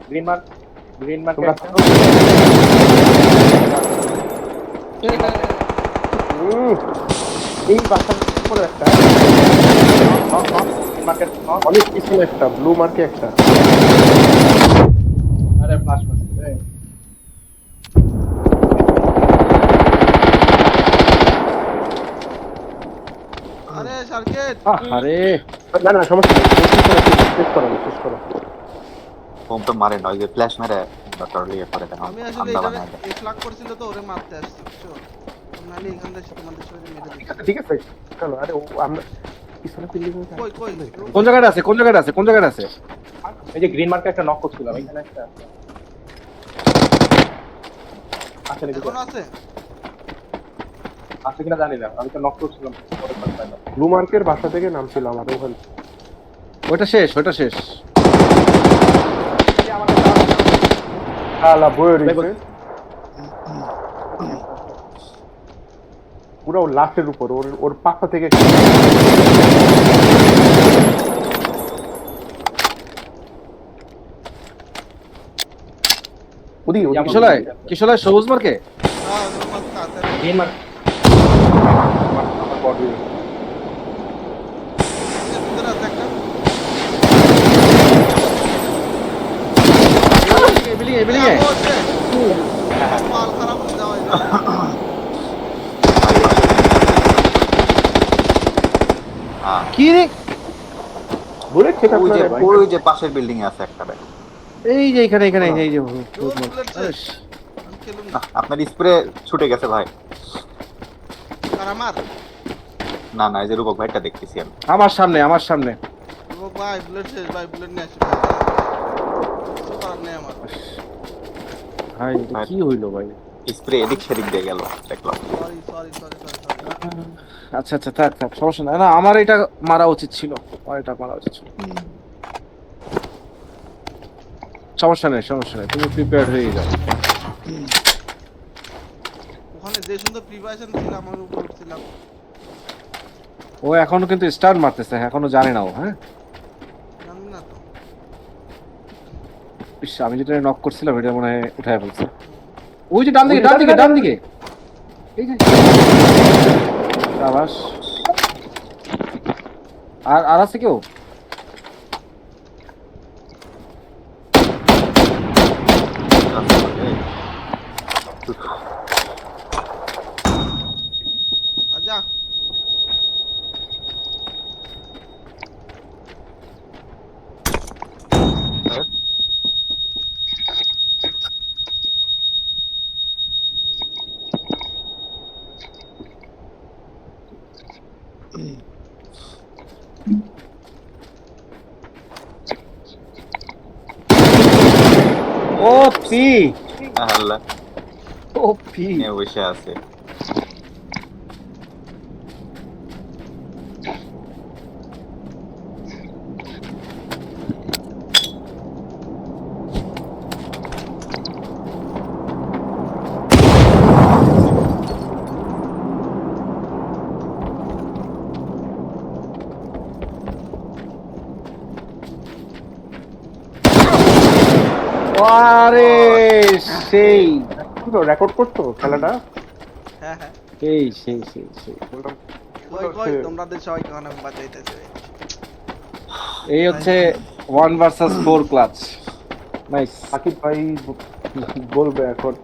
Green mark তোমরা এই বাসার উপরে একটা মার্কেট অনেক পিছনে একটা ব্লু মার্কে একটা আরে ফ্লাশ মারছে আরে সার্কেট আরে না না সমস্যা নেই শেষ করো হোম তো মারে না, ওই যে ফ্ল্যাশ মেরে টর্লি করে দেন। আমি আসলে এটা ফ্লাগ করছিল তো ওরে মারতে আসছি বুঝছো নালে এখান থেকে তোমাদের শরীরে মেরে দিই ঠিক আছে চলো আরে আমরা পিছনে বিল্ডিং কই কই কোন জায়গাটা আছে এই যে গ্রিন মার্কে একটা নক করছিলাম এখানে একটা আছে নাকি এখন আছে আছে কিনা জানি না আমি তো নক করছিলাম পরে পাইলাম ব্লু মার্কের বাসা থেকে নামছিল আমাদের ওখানে ওটা শেষ আলা বয়ে রয়েছে পুরো লাস্টের উপর ওর পাশা থেকে ওদি কিশোলায় সবুজ মার্কে হ্যাঁ তোমার কাছে গ্রিন মার্ক আমার বডি ভিতরে আছে একটা বিলিং এ মাল খারাপ হয়ে যাওয়া কি রে বুলেট ঠিক ওই যে আপনার ওই যে পাশের বিল্ডিং এ আছে একটা ভাই। এই যে এখানে এই যে খেলুন আপনার স্প্রে ছুটে গেছে ভাই। আর আমার না না, এই যে রূপক ভাইটা দেখতেছি আমি। আমার সামনে ও ভাই বুলেট শেষ ভাই বুলেট নিয়ে আসি সুপার নেই আমার ভাই এটা কি হইলো ভাই স্প্রে এদিক সেদিক দিয়ে গেল দেখলাম। সরি আচ্ছা থাক সমস্যা নাই না আমার এটা মারা উচিত ছিল সমস্যা নেই তুমি প্রিপেয়ার হয়ে যাও ওখানে যে সুন্দর প্রিপারেশন ছিল আমার উপর উঠছিলাম ও এখনো কিন্তু স্টার্ট মারতেছে এখনো জানে না ও হ্যাঁ জানি না তো ইস, আমি যেটা নক করছিলাম এটা মনে হয় উঠায় ফেলছে ওই যে ডান দিকে এই যে আবাস আর আছে কেউ আচ্ছা ও পি আল্লাহ নিয়ে বসে আছে। আরে সেই রেকর্ড করছো খেলাটা হ্যাঁ সেই কই তোমরা সবাই কেন বাঁচাইতেছে এই হচ্ছে 1 ভার্সেস 4 ক্লাচ নাইস সাকিব ভাই বলবে এখন